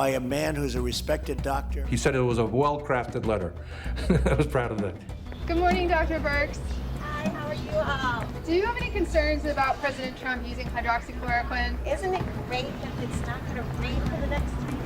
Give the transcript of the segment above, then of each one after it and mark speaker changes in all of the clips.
Speaker 1: By a man who's a respected doctor.
Speaker 2: He said it was a well-crafted letter. I was proud of that.
Speaker 3: Good morning, Dr. Birx.
Speaker 4: Hi, how are you all?
Speaker 3: Do you have any concerns about President Trump using hydroxychloroquine?
Speaker 4: Isn't it great if it's not going to rain for the next 3 days?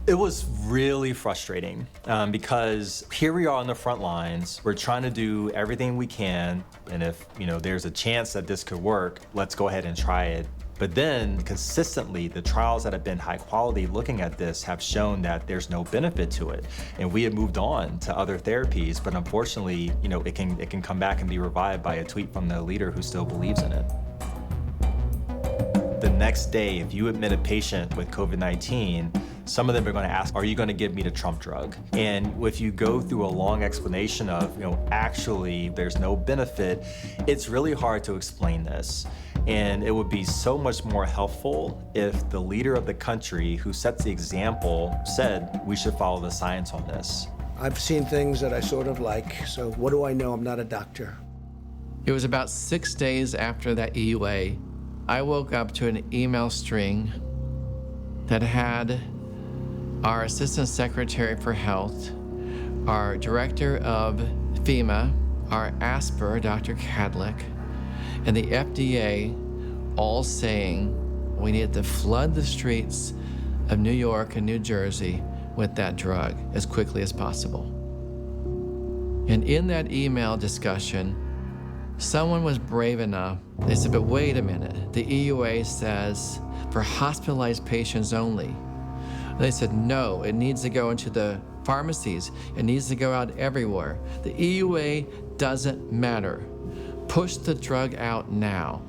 Speaker 5: It was really frustrating because here we are on the front lines. We're trying to do everything we can, and if there's a chance that this could work, let's go ahead and try it. But then consistently, the trials that have been high quality looking at this have shown that there's no benefit to it. And we have moved on to other therapies, but unfortunately, it can come back and be revived by a tweet from the leader who still believes in it. The next day, if you admit a patient with COVID-19, some of them are going to ask, are you going to give me the Trump drug? And if you go through a long explanation of, actually there's no benefit, it's really hard to explain this. And it would be so much more helpful if the leader of the country who sets the example said, we should follow the science on this.
Speaker 1: I've seen things that I sort of like, so what do I know? I'm not a doctor.
Speaker 6: It was about 6 days after that EUA, I woke up to an email string that had our Assistant Secretary for Health, our Director of FEMA, our ASPR, Dr. Kadlec, and the FDA all saying we needed to flood the streets of New York and New Jersey with that drug as quickly as possible. And in that email discussion, someone was brave enough, they said, but wait a minute, the EUA says for hospitalized patients only. They said, no, it needs to go into the pharmacies. It needs to go out everywhere. The EUA doesn't matter. Push the drug out now.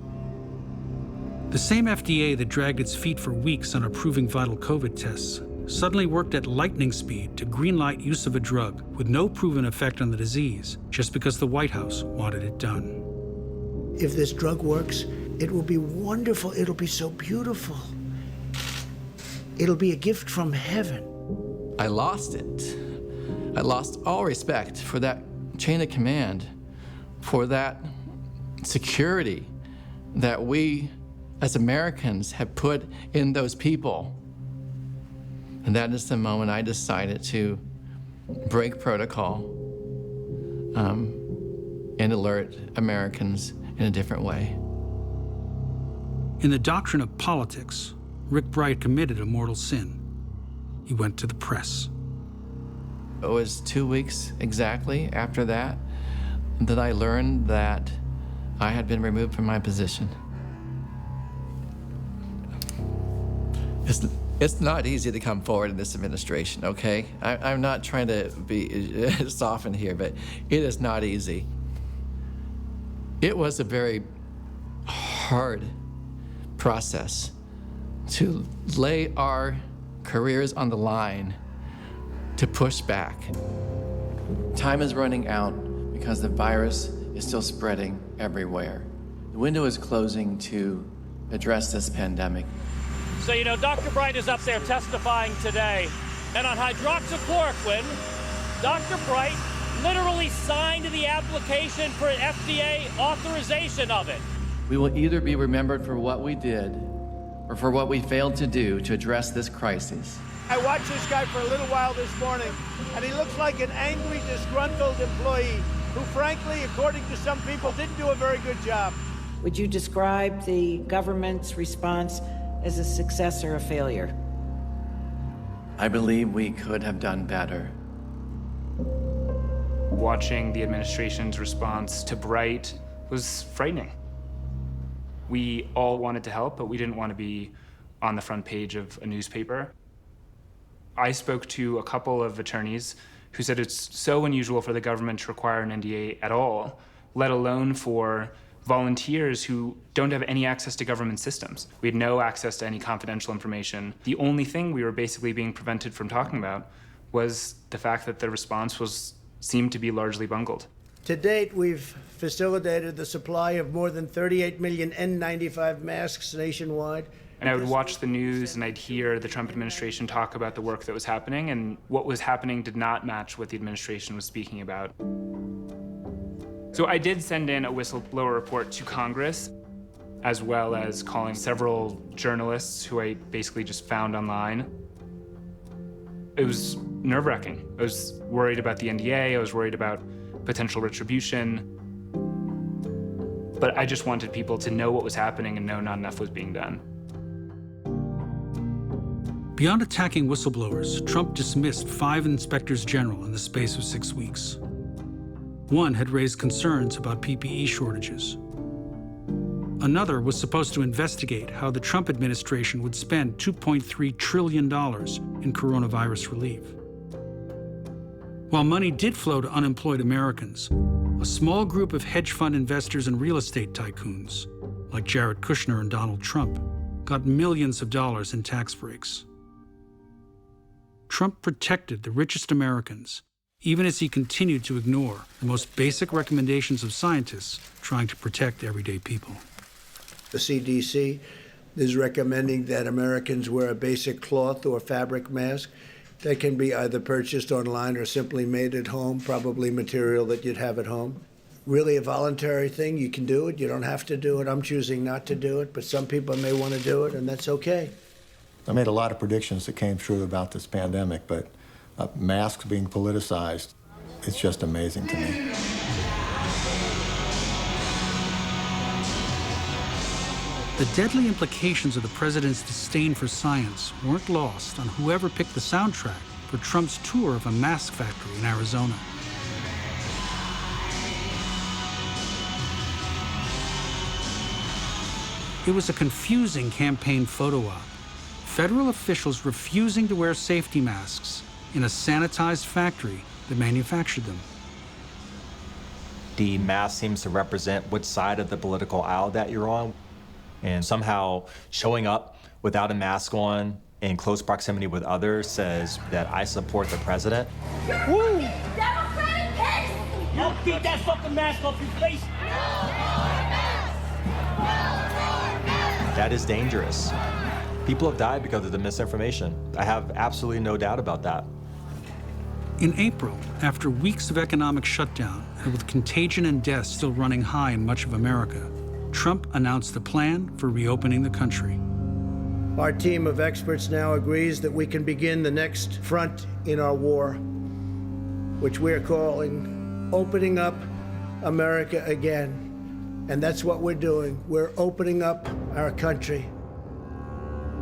Speaker 7: The same FDA that dragged its feet for weeks on approving vital COVID tests suddenly worked at lightning speed to greenlight use of a drug with no proven effect on the disease, just because the White House wanted it done.
Speaker 1: If this drug works, it will be wonderful. It'll be so beautiful. It'll be a gift from heaven.
Speaker 6: I lost it. I lost all respect for that chain of command, for that security that we as Americans have put in those people. And that is the moment I decided to break protocol and alert Americans in a different way.
Speaker 7: In the doctrine of politics, Rick Bright committed a mortal sin. He went to the press.
Speaker 6: It was 2 weeks exactly after that I learned that I had been removed from my position. It's not easy to come forward in this administration, okay? I'm not trying to be soften here, but it is not easy. It was a very hard process to lay our careers on the line to push back. Time is running out because the virus is still spreading everywhere. The window is closing to address this pandemic.
Speaker 8: So, Dr. Bright is up there testifying today. And on hydroxychloroquine, Dr. Bright literally signed the application for FDA authorization of it.
Speaker 6: We will either be remembered for what we did or for what we failed to do to address this crisis.
Speaker 9: I watched this guy for a little while this morning, and he looks like an angry, disgruntled employee who, frankly, according to some people, didn't do a very good job.
Speaker 10: Would you describe the government's response as a success or a failure?
Speaker 6: I believe we could have done better.
Speaker 11: Watching the administration's response to Bright was frightening. We all wanted to help, but we didn't want to be on the front page of a newspaper. I spoke to a couple of attorneys who said it's so unusual for the government to require an NDA at all, let alone for volunteers who don't have any access to government systems. We had no access to any confidential information. The only thing we were basically being prevented from talking about was the fact that the response seemed to be largely bungled.
Speaker 1: To date, we've facilitated the supply of more than 38 million N95 masks nationwide.
Speaker 11: And I would watch the news and I'd hear the Trump administration talk about the work that was happening, and what was happening did not match what the administration was speaking about. So I did send in a whistleblower report to Congress. as well as calling several journalists who I basically just found online. It was nerve-wracking. I was worried about the NDA, I was worried about potential retribution, but I just wanted people to know what was happening and know not enough was being done.
Speaker 7: Beyond attacking whistleblowers, Trump dismissed 5 inspectors general in the space of 6 weeks. One had raised concerns about PPE shortages. Another was supposed to investigate how the Trump administration would spend $2.3 trillion in coronavirus relief. While money did flow to unemployed Americans, a small group of hedge fund investors and real estate tycoons, like Jared Kushner and Donald Trump, got millions of dollars in tax breaks. Trump protected the richest Americans, even as he continued to ignore the most basic recommendations of scientists trying to protect everyday people.
Speaker 1: The CDC is recommending that Americans wear a basic cloth or fabric mask that can be either purchased online or simply made at home, probably material that you'd have at home. Really a voluntary thing. You can do it. You don't have to do it. I'm choosing not to do it, but some people may want to do it, and that's okay.
Speaker 12: I made a lot of predictions that came true about this pandemic, but masks being politicized, it's just amazing to me.
Speaker 7: The deadly implications of the president's disdain for science weren't lost on whoever picked the soundtrack for Trump's tour of a mask factory in Arizona. It was a confusing campaign photo op. Federal officials refusing to wear safety masks in a sanitized factory that manufactured them.
Speaker 5: The mask seems to represent which side of the political aisle that you're on. And somehow showing up without a mask on in close proximity with others says that I support the president.
Speaker 13: Woo! Democratic case! You keep that fucking mask off your face!
Speaker 5: That is dangerous. People have died because of the misinformation. I have absolutely no doubt about that.
Speaker 7: In April, after weeks of economic shutdown and with contagion and deaths still running high in much of America, Trump announced a plan for reopening the country.
Speaker 1: Our team of experts now agrees that we can begin the next front in our war, which we're calling Opening Up America Again. And that's what we're doing. We're opening up our country.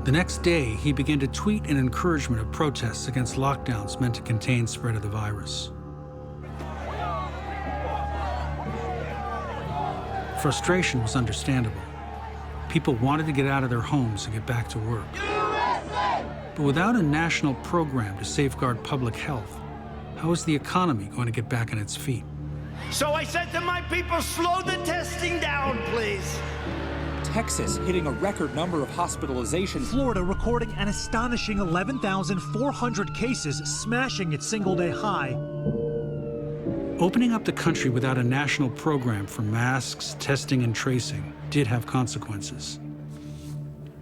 Speaker 7: The next day, he began to tweet an encouragement of protests against lockdowns meant to contain spread of the virus. Frustration was understandable. People wanted to get out of their homes and get back to work. But without a national program to safeguard public health, how is the economy going to get back on its feet?
Speaker 9: So I said to my people, slow the testing down, please.
Speaker 14: Texas hitting a record number of hospitalizations.
Speaker 15: Florida recording an astonishing 11,400 cases, smashing its single-day high.
Speaker 7: Opening up the country without a national program for masks, testing, and tracing did have consequences.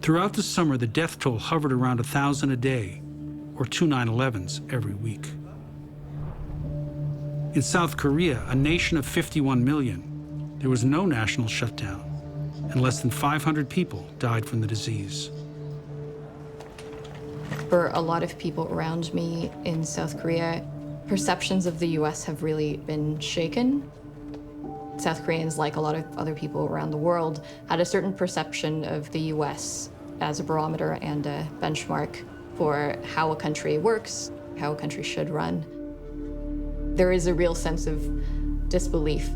Speaker 7: Throughout the summer, the death toll hovered around 1,000 a day, or 2 9/11s every week. In South Korea, a nation of 51 million, there was no national shutdown, and less than 500 people died from the disease.
Speaker 16: For a lot of people around me in South Korea, perceptions of the US have really been shaken. South Koreans, like a lot of other people around the world, had a certain perception of the US as a barometer and a benchmark for how a country works, how a country should run. There is a real sense of disbelief.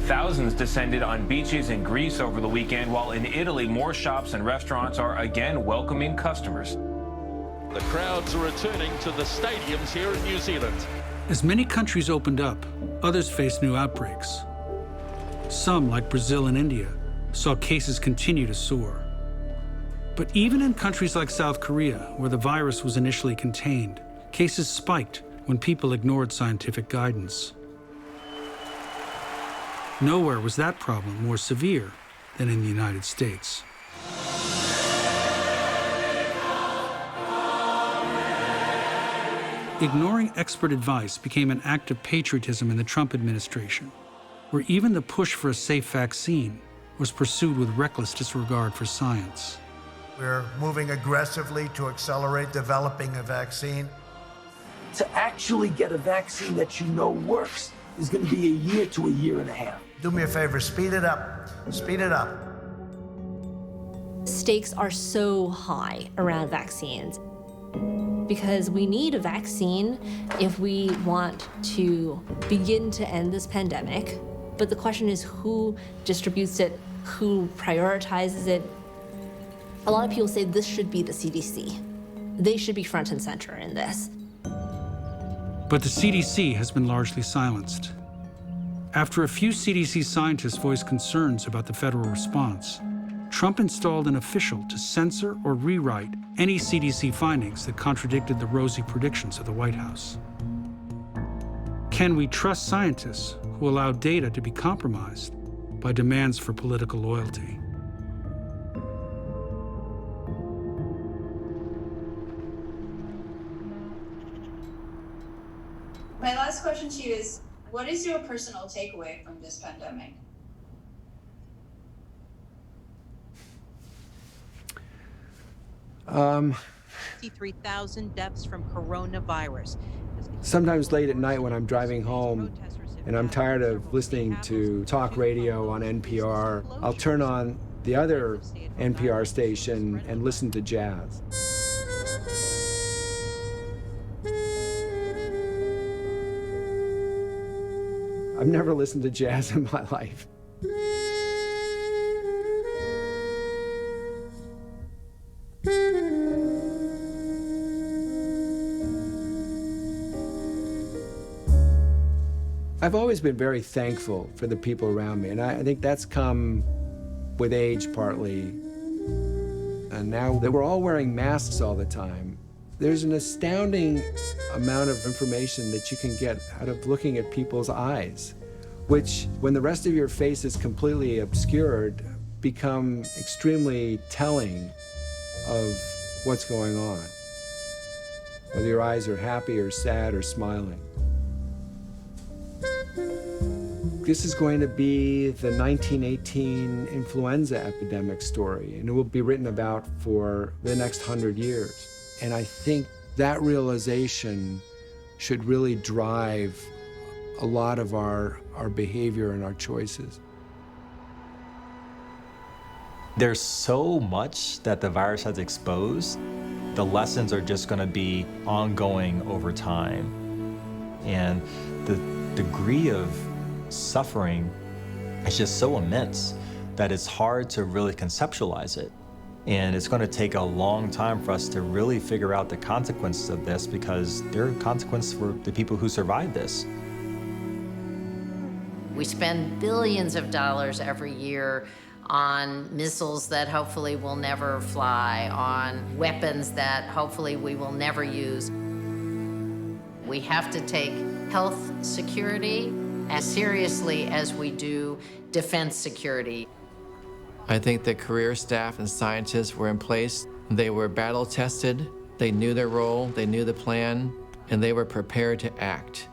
Speaker 17: Thousands descended on beaches in Greece over the weekend, while in Italy, more shops and restaurants are again welcoming customers.
Speaker 18: The crowds are returning to the stadiums here in New Zealand.
Speaker 7: As many countries opened up, others faced new outbreaks. Some, like Brazil and India, saw cases continue to soar. But even in countries like South Korea, where the virus was initially contained, cases spiked when people ignored scientific guidance. Nowhere was that problem more severe than in the United States. Ignoring expert advice became an act of patriotism in the Trump administration. where even the push for a safe vaccine was pursued with reckless disregard for science.
Speaker 1: We're moving aggressively to accelerate developing a vaccine.
Speaker 19: To actually get a vaccine that you know works is going to be a year to a year and a half.
Speaker 1: Do me a favor, speed it up. Speed it up.
Speaker 20: Stakes are so high around vaccines because we need a vaccine if we want to begin to end this pandemic. But the question is who distributes it, who prioritizes it. A lot of people say this should be the CDC. They should be front and center in this.
Speaker 7: But the CDC has been largely silenced. After a few CDC scientists voiced concerns about the federal response, Trump installed an official to censor or rewrite any CDC findings that contradicted the rosy predictions of the White House. Can we trust scientists who allow data to be compromised by demands for political loyalty?
Speaker 21: My last question to you is, what is your personal takeaway from this pandemic?
Speaker 22: Um,
Speaker 23: 53,000 deaths from coronavirus.
Speaker 22: Sometimes late at night when I'm driving home and I'm tired of listening to talk radio on NPR, I'll turn on the other NPR station and listen to jazz. I've never listened to jazz in my life. I've always been very thankful for the people around me, and I think that's come with age partly. And now that we're all wearing masks all the time, there's an astounding amount of information that you can get out of looking at people's eyes, which, when the rest of your face is completely obscured, become extremely telling of what's going on, whether your eyes are happy or sad or smiling. This is going to be the 1918 influenza epidemic story, and it will be written about for the next 100 years. And I think that realization should really drive a lot of our behavior and our choices.
Speaker 5: There's so much that the virus has exposed. The lessons are just going to be ongoing over time. And the degree of suffering is just so immense that it's hard to really conceptualize it. And it's going to take a long time for us to really figure out the consequences of this, because there are consequences for the people who survived this.
Speaker 24: We spend billions of dollars every year on missiles that hopefully will never fly, on weapons that hopefully we will never use. We have to take health security as seriously as we do defense security.
Speaker 6: I think the career staff and scientists were in place. They were battle tested, they knew their role, they knew the plan, and they were prepared to act.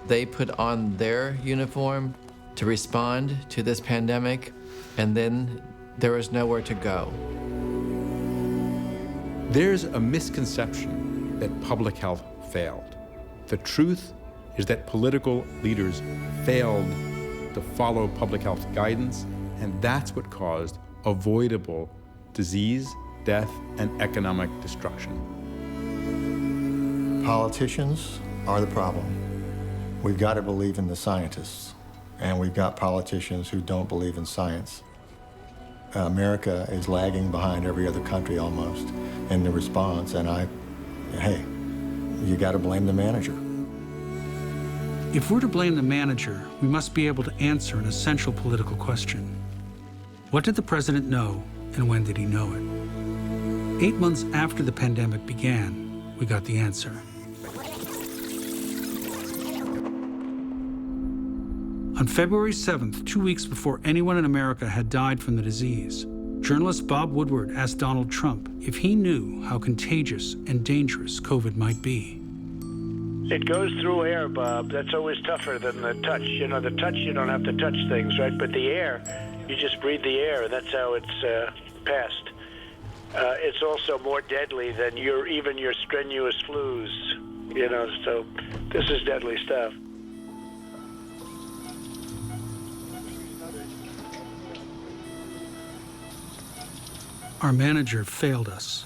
Speaker 6: They put on their uniform to respond to this pandemic, and then there was nowhere to go.
Speaker 25: There's a misconception that public health failed. The truth is that political leaders failed to follow public health guidance, and that's what caused avoidable disease, death, and economic destruction.
Speaker 12: Politicians are the problem. We've got to believe in the scientists, and we've got politicians who don't believe in science. America is lagging behind every other country almost in the response, and hey, you got to blame the manager.
Speaker 7: If we're to blame the manager, we must be able to answer an essential political question. What did the president know, and when did he know it? 8 months after the pandemic began, we got the answer. On February 7th, 2 weeks before anyone in America had died from the disease, journalist Bob Woodward asked Donald Trump if he knew how contagious and dangerous COVID might be.
Speaker 9: It goes through air, Bob. That's always tougher than the touch. You know, the touch, you don't have to touch things, right? But the air, you just breathe the air. That's how it's passed. It's also more deadly than even your strenuous flus, you know, so this is deadly stuff.
Speaker 7: Our manager failed us.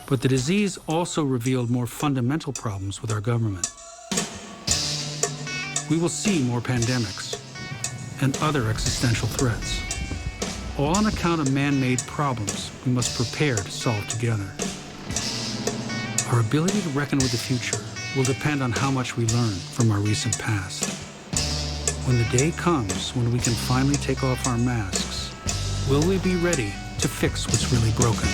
Speaker 7: But the disease also revealed more fundamental problems with our government. We will see more pandemics and other existential threats, all on account of man-made problems we must prepare to solve together. Our ability to reckon with the future will depend on how much we learn from our recent past. When the day comes when we can finally take off our masks, will we be ready to fix what's really broken?